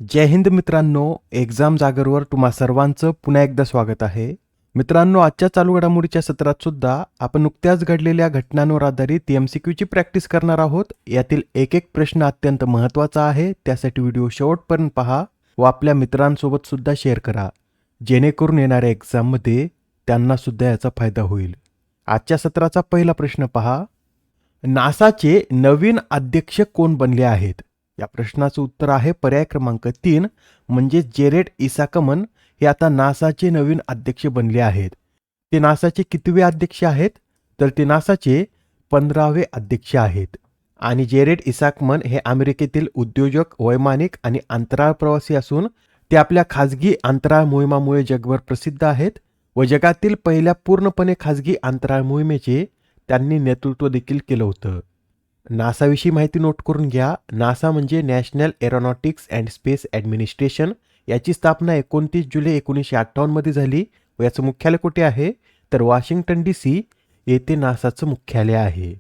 जय हिंद मित्रांनो, एक्झाम जागरवर तुम्हा सर्वांचं पुन्हा एकदा स्वागत आहे. मित्रांनो, आजच्या चालू घडामोडीच्या सत्रात सुद्धा आपण नुकत्याच घडलेल्या घटनांवर आधारित MCQची प्रॅक्टिस करणार आहोत. यातील एक एक प्रश्न अत्यंत महत्त्वाचा आहे, त्यासाठी व्हिडिओ शेवटपर्यंत पहा व आपल्या मित्रांसोबत सुद्धा शेअर करा, जेणेकरून येणाऱ्या एक्झाममध्ये त्यांना सुद्धा याचा फायदा होईल. आजच्या सत्राचा पहिला प्रश्न पहा. नासाचे नवीन अध्यक्ष कोण बनले आहेत? या प्रश्नाचं उत्तर आहे पर्याय क्रमांक 3 म्हणजे जेरेड इसाकमन हे आता नासाचे नवीन अध्यक्ष बनले आहेत. ते नासाचे कितवे अध्यक्ष आहेत? तर ते नासाचे 15वे अध्यक्ष आहेत. आणि जेरेड इसाकमन हे अमेरिकेतील उद्योजक, वैमानिक आणि अंतराळ प्रवासी असून ते आपल्या खाजगी अंतराळ मोहिमामुळे जगभर प्रसिद्ध आहेत व जगातील पहिल्या पूर्णपणे खाजगी अंतराळ मोहिमेचे त्यांनी नेतृत्व देखील केलं होतं. नासाविषयी माहिती नोट करून घ्या. नासा म्हणजे national aeronautics and space administration. याची स्थापना 29 जुलै 1958 मध्ये झाली व याचं मुख्यालय कुठे आहे? तर वॉशिंग्टन DC येथे नासाचं मुख्यालय आहे.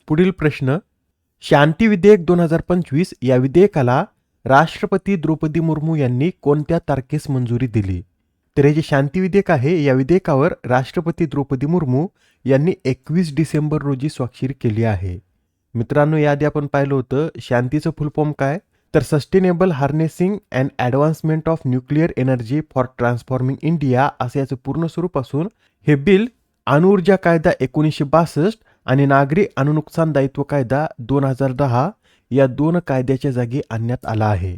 पुढील प्रश्न. शांती विधेयक 2025 या विधेयकाला राष्ट्रपती द्रौपदी मुर्मू यांनी कोणत्या तारखेस मंजुरी दिली? तर हे जे शांती विधेयक आहे, या विधेयकावर राष्ट्रपती द्रौपदी मुर्मू यांनी 21 डिसेंबर रोजी स्वाक्षरी केली आहे. मित्रांनो, याआधी आपण पाहिलं होतं शांतीचं फुल फॉर्म काय? तर sustainable harnessing and advancement of nuclear energy for transforming India असं याचं पूर्ण स्वरूप असून हे बिल अणुऊर्जा कायदा 1962 आणि नागरी अणुनुकसान दायित्व कायदा 2010 या दोन कायद्याच्या जागी आणण्यात आला आहे.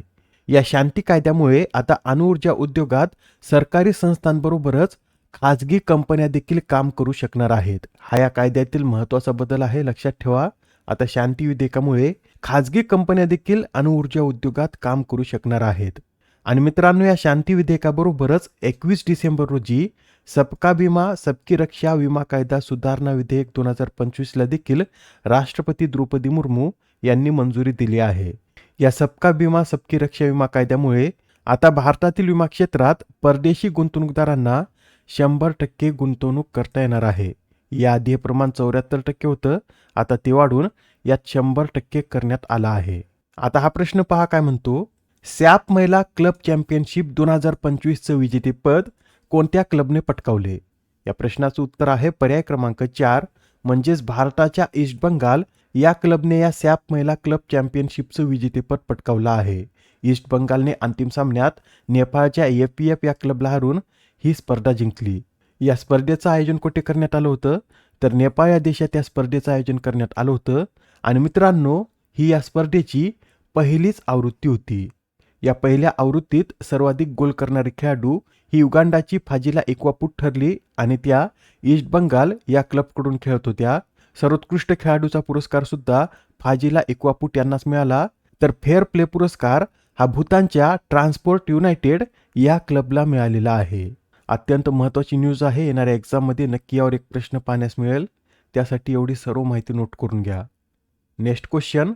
या शांती कायद्यामुळे आता अणुऊर्जा उद्योगात सरकारी संस्थांबरोबरच खाजगी कंपन्या देखील काम करू शकणार आहेत. हा या कायद्यातील महत्त्वाचा बदल आहे, लक्षात ठेवा. आता शांती विधेयकामुळे खाजगी कंपन्या देखील अणुऊर्जा उद्योगात काम करू शकणार आहेत. आणि मित्रांनो, या शांती विधेयकाबरोबरच 21 डिसेंबर रोजी सबका विमा सबकी रक्षा विमा कायदा सुधारणा विधेयक 2025 ला देखील राष्ट्रपती द्रौपदी मुर्मू यांनी मंजुरी दिली आहे. या सबका विमा सबकी रक्षा विमा कायद्यामुळे आता भारतातील विमा क्षेत्रात परदेशी गुंतवणूकदारांना 100% गुंतवणूक करता येणार आहे. याआधी हे प्रमाण 74% होतं, आता ते वाढून यात 100% करण्यात आला आहे. आता हा प्रश्न पहा काय म्हणतो. सॅप महिला क्लब चॅम्पियनशिप 2025चं विजेतेपद कोणत्या क्लबने पटकावले? या प्रश्नाचं उत्तर आहे पर्याय क्रमांक 4 म्हणजेच भारताच्या ईस्ट बंगाल या क्लबने या सॅप महिला क्लब चॅम्पियनशिपचं विजेतेपद पटकावलं आहे. ईस्ट बंगालने अंतिम सामन्यात नेपाळच्या APF या क्लबला हरून ही स्पर्धा जिंकली. या स्पर्धेचं आयोजन कुठे करण्यात आलं होतं? तर नेपाळ या देशात या स्पर्धेचं आयोजन करण्यात आलं होतं. आणि मित्रांनो, ही या स्पर्धेची पहिलीच आवृत्ती होती. या पहिल्या आवृत्तीत सर्वाधिक गोल करणारी खेळाडू ही युगांडाची फाजिला एक्वापुट ठरली आणि त्या ईस्ट बंगाल या क्लबकडून खेळत होत्या. सर्वोत्कृष्ट खेळाडूचा पुरस्कार सुद्धा फाजिला एक्वापुट यांनाच मिळाला. तर फेअर प्ले पुरस्कार हा भूतानच्या ट्रान्सपोर्ट युनायटेड या क्लबला मिळालेला आहे. अत्यंत महत्त्वाची न्यूज आहे. येणाऱ्या एक्झाममध्ये नक्की यावर एक प्रश्न पाहण्यास मिळेल, त्यासाठी एवढी सर्व माहिती नोट करून घ्या. Next question.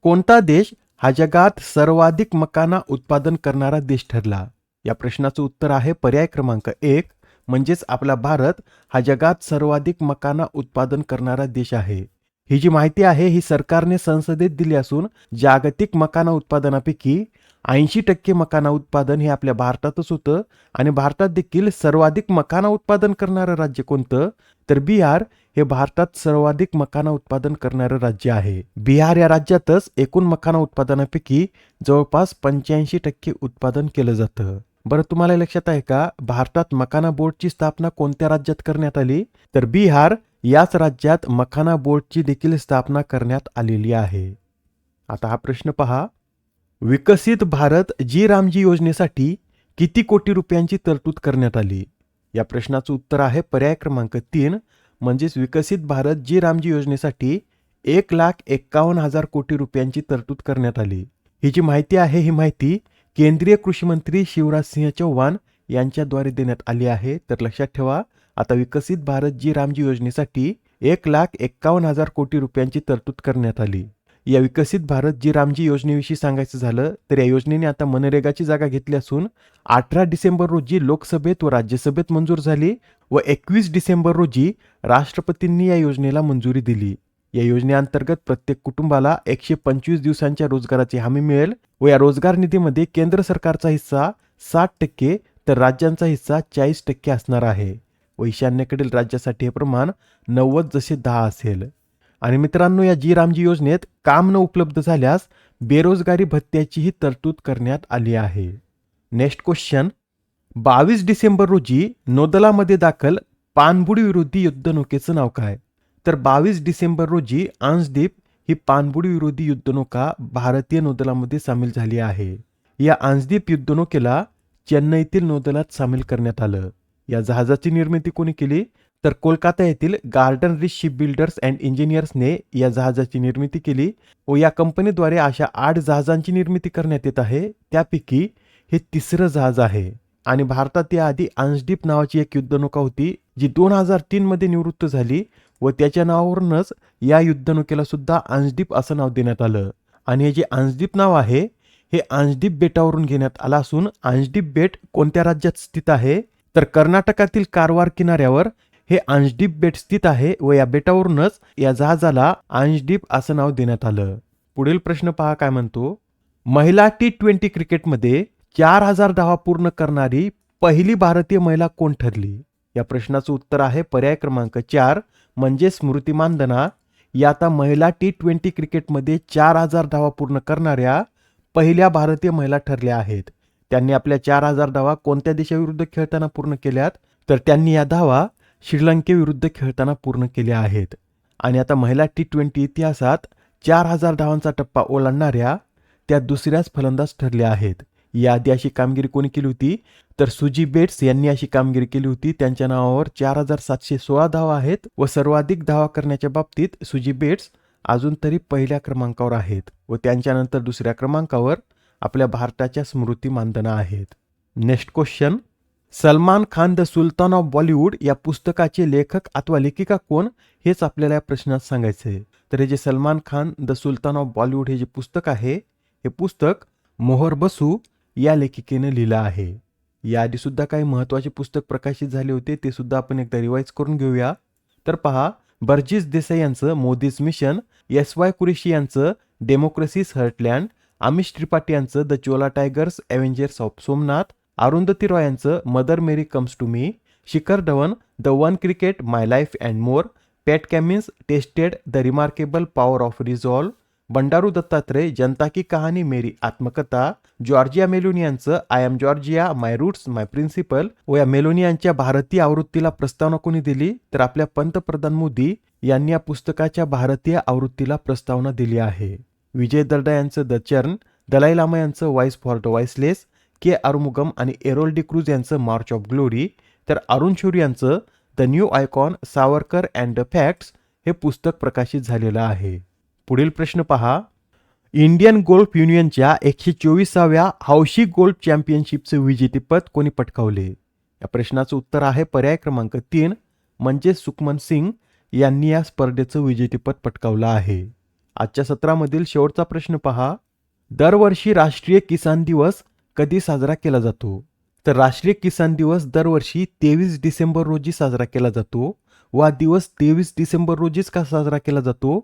कोणता देश हा जगात सर्वाधिक मकाना उत्पादन करणारा देश ठरला? या प्रश्नाचं उत्तर आहे पर्याय क्रमांक 1 म्हणजेच आपला भारत हा जगात सर्वाधिक मकाना उत्पादन करणारा देश आहे. ही जी माहिती आहे ही सरकारने संसदेत दिली असून जागतिक मकाना उत्पादनापैकी 80% मकाना उत्पादन हे आपल्या भारतातच होतं. आणि भारतात देखील सर्वाधिक मकाना उत्पादन करणारं राज्य कोणतं? तर बिहार हे भारतात सर्वाधिक मकाना उत्पादन करणारं राज्य आहे. बिहार या राज्यातच एकूण मकाना उत्पादनापैकी जवळपास 85% उत्पादन केलं जातं. बरं, तुम्हाला लक्षात आहे का भारतात मकाना बोर्डची स्थापना कोणत्या राज्यात करण्यात आली? तर बिहार याच राज्यात मकाना बोर्डची देखील स्थापना करण्यात आलेली आहे. आता हा प्रश्न पहा. विकसित भारत जी रामजी योजनेसाठी किती कोटी रुपयांची तरतूद करण्यात आली? या प्रश्नाचं उत्तर आहे पर्याय क्रमांक 3 म्हणजेच विकसित भारत जी रामजी योजनेसाठी 1,51,000 कोटी रुपयांची तरतूद करण्यात आली. ही जी माहिती आहे ही माहिती केंद्रीय कृषी मंत्री शिवराज सिंह चौहान यांच्याद्वारे देण्यात आली आहे. तर लक्षात ठेवा, आता विकसित भारत जी रामजी योजनेसाठी 1,51,000 कोटी रुपयांची तरतूद करण्यात आली. या विकसित भारत जी रामजी योजनेविषयी सांगायचं झालं तर या योजनेने आता मनरेगाची जागा घेतली असून 18 डिसेंबर रोजी लोकसभेत व राज्यसभेत मंजूर झाली व 21 डिसेंबर रोजी राष्ट्रपतींनी या योजनेला मंजुरी दिली. या योजनेअंतर्गत प्रत्येक कुटुंबाला 125 दिवसांच्या रोजगाराची हमी मिळेल व या रोजगार निधीमध्ये केंद्र सरकारचा हिस्सा 60% तर राज्यांचा हिस्सा 40% असणार आहे व ईशान्येकडील राज्यासाठी हे प्रमाण 90:10 असेल. आणि मित्रांनो, या जी रामजी योजनेत काम न उपलब्ध झाल्यास बेरोजगारी भत्त्याचीही तरतूद करण्यात आली आहे. नेक्स्ट क्वेश्चन, 22 डिसेंबर रोजी नौदलामध्ये दाखल पाणबुडी विरोधी युद्धनौकेचं नाव काय? तर 22 डिसेंबर रोजी अंशदीप ही पाणबुडी विरोधी युद्धनौका भारतीय नौदलामध्ये सामील झाली आहे. या अंशदीप युद्धनौकेला चेन्नईतील नौदलात सामील करण्यात आलं. या जहाजाची निर्मिती कोणी केली? तर कोलकाता येथील Garden Reach ship builders and इंजिनियर्सने या जहाजाची निर्मिती केली व या कंपनीद्वारे अशा 8 जहाजांची निर्मिती करण्यात येत आहे. त्यापैकी हे तिसरं जहाज आहे. आणि भारतात याआधी अंशदीप नावाची एक युद्धनौका होती जी 2003 मध्ये निवृत्त झाली व त्याच्या नावावरूनच या युद्धनौकेला सुद्धा अंशदीप असं नाव देण्यात आलं. आणि हे जे अंशदीप नाव आहे हे अंशदीप बेटावरून घेण्यात आलं असून अंशदीप बेट कोणत्या राज्यात स्थित आहे? तर कर्नाटकातील कारवार किनाऱ्यावर हे अंशदीप बेट स्थित आहे व या बेटावरूनच या जहाजाला अंशदीप असं नाव देण्यात आलं. पुढील प्रश्न पहा काय म्हणतो, महिला T20 क्रिकेटमध्ये 4000 धावा पूर्ण करणारी पहिली भारतीय महिला कोण ठरली? या प्रश्नाचं उत्तर आहे पर्याय क्रमांक 4 म्हणजे स्मृती मानधना. या आता महिला T20 क्रिकेटमध्ये 4000 धावा पूर्ण करणाऱ्या पहिल्या भारतीय महिला ठरल्या आहेत. त्यांनी आपल्या 4000 धावा कोणत्या देशाविरुद्ध खेळताना पूर्ण केल्यात? तर त्यांनी या धावा श्रीलंकेविरुद्ध खेळताना पूर्ण केल्या आहेत. आणि आता महिला T20 इतिहासात 4000 धावांचा टप्पा ओलांडणाऱ्या त्या दुसऱ्याच फलंदाज ठरल्या आहेत. याआधी अशी कामगिरी कोणी केली होती? तर सुजी बेट्स यांनी अशी कामगिरी केली होती. त्यांच्या नावावर 4716 धावा आहेत व सर्वाधिक धावा करण्याच्या बाबतीत सुजी बेट्स अजून तरी पहिल्या क्रमांकावर आहेत व त्यांच्यानंतर दुसऱ्या क्रमांकावर आपल्या भारताच्या स्मृती मानधना आहेत. Next question, Salman Khan the Sultan of Bollywood या पुस्तकाचे लेखक अथवा लेखिका कोण हेच आपल्याला या प्रश्नात सांगायचे आहे. तर हे जे Salman Khan the Sultan of Bollywood हे जे पुस्तक आहे हे पुस्तक मोहर बसू या लेखिकेने लिहिलं आहे. याआधी सुद्धा काही महत्त्वाचे पुस्तक प्रकाशित झाले होते, ते सुद्धा आपण एकदा रिवाईज करून घेऊया. तर पहा, बर्जिस देसाई यांचं मोदीज मिशन, SY कुरेशी यांचं डेमोक्रेसीज हर्टलँड, आमिष त्रिपाठी यांचं the Chola tigers avengers of Somnath, Arundhati Roy यांचं mother Mary comes to me, Shikhar Dhawan the one cricket my life and more, Pat Cummins tested the remarkable power of resolve, Bandaru Dattatreya Janata ki Kahani Meri Atmakatha, Giorgia Meloni यांचं I am Giorgia my roots my principle व या Meloni यांच्या भारतीय आवृत्तीला प्रस्तावना कोणी दिली? तर आपल्या पंतप्रधान मोदी यांनी या पुस्तकाच्या भारतीय आवृत्तीला प्रस्तावना दिली आहे. विजय दर्डा यांचं द चर्न, दलाई लामा यांचं व्हॉइस फॉर द व्हॉइसलेस, के आरुमुगम आणि एरोल डी क्रूज यांचं मार्च ऑफ ग्लोरी, तर अरुण शौरी यांचं the new icon Savarkar and the facts हे पुस्तक प्रकाशित झालेलं आहे. पुढील प्रश्न पहा, इंडियन गोल्फ युनियनच्या 124व्या हौशी गोल्फ चॅम्पियनशिपचे विजेतेपद कोणी पटकावले? या प्रश्नाचं उत्तर आहे पर्याय क्रमांक 3 म्हणजे सुखमन सिंग यांनी या स्पर्धेचं विजेतेपद पटकावलं आहे. आजच्या सत्रामधील शेवटचा प्रश्न पहा, दरवर्षी राष्ट्रीय किसान दिवस कधी साजरा केला जातो? तर राष्ट्रीय किसान दिवस दरवर्षी 23 डिसेंबर रोजी साजरा केला जातो व हा दिवस 23 डिसेंबर रोजीच का साजरा केला जातो?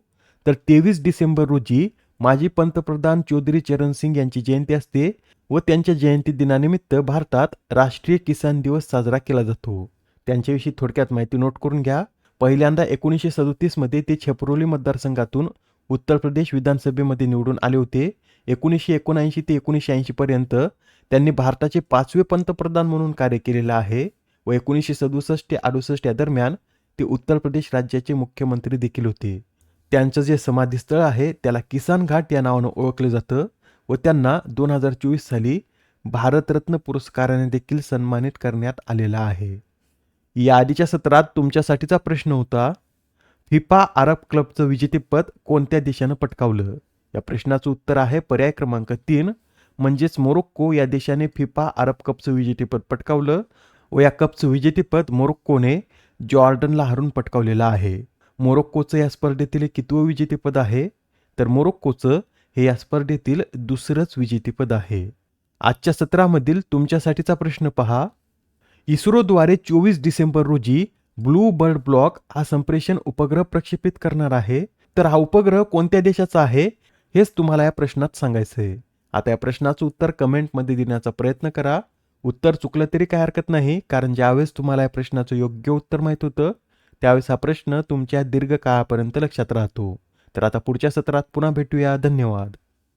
तर 23 डिसेंबर रोजी माजी पंतप्रधान चौधरी चरण सिंग यांची जयंती असते व त्यांच्या जयंती दिनानिमित्त भारतात राष्ट्रीय किसान दिवस साजरा केला जातो. त्यांच्याविषयी थोडक्यात माहिती नोट करून घ्या. पहिल्यांदा 1937 मध्ये ते छपरोली मतदारसंघातून उत्तर प्रदेश विधानसभेमध्ये निवडून आले होते. 1979 ते 1980 पर्यंत त्यांनी भारताचे 5वे पंतप्रधान म्हणून कार्य केलेलं आहे व 1967 ते 68 या दरम्यान ते उत्तर प्रदेश राज्याचे मुख्यमंत्री देखील होते. त्यांचं जे समाधीस्थळ आहे त्याला किसान घाट या नावानं ओळखलं जातं व त्यांना 2024 साली भारतरत्न पुरस्काराने देखील सन्मानित करण्यात आलेला आहे. या आधीच्या सत्रात तुमच्यासाठीचा प्रश्न होता, फिफा अरब क्लबचं विजेतेपद कोणत्या देशानं पटकावलं? या प्रश्नाचं उत्तर आहे पर्याय क्रमांक 3 म्हणजेच मोरोक्को या देशाने फिफा अरब कपचं विजेतेपद पटकावलं व या कपचं विजेतेपद मोरोक्कोने जॉर्डनला हरून पटकावलेलं आहे. मोरोक्कोचं या स्पर्धेतील कितवं विजेतेपद आहे? तर मोरोक्कोचं हे या स्पर्धेतील दुसरंच विजेतेपद आहे. आजच्या सत्रामधील तुमच्यासाठीचा प्रश्न पहा, इस्रोद्वारे 24 डिसेंबर रोजी ब्लू बर्ड ब्लॉक हा संप्रेषण उपग्रह प्रक्षेपित करणार आहे तर हा उपग्रह कोणत्या देशाचा आहे हेच तुम्हाला या प्रश्नात सांगायचं आहे. आता या प्रश्नाचं उत्तर कमेंटमध्ये देण्याचा प्रयत्न करा. उत्तर चुकलं तरी काही हरकत नाही, कारण ज्यावेळेस तुम्हाला या प्रश्नाचं योग्य उत्तर माहीत होतं त्यावेळेस हा प्रश्न तुमच्या दीर्घकाळापर्यंत लक्षात राहतो. तर आता पुढच्या सत्रात पुन्हा भेटूया. धन्यवाद.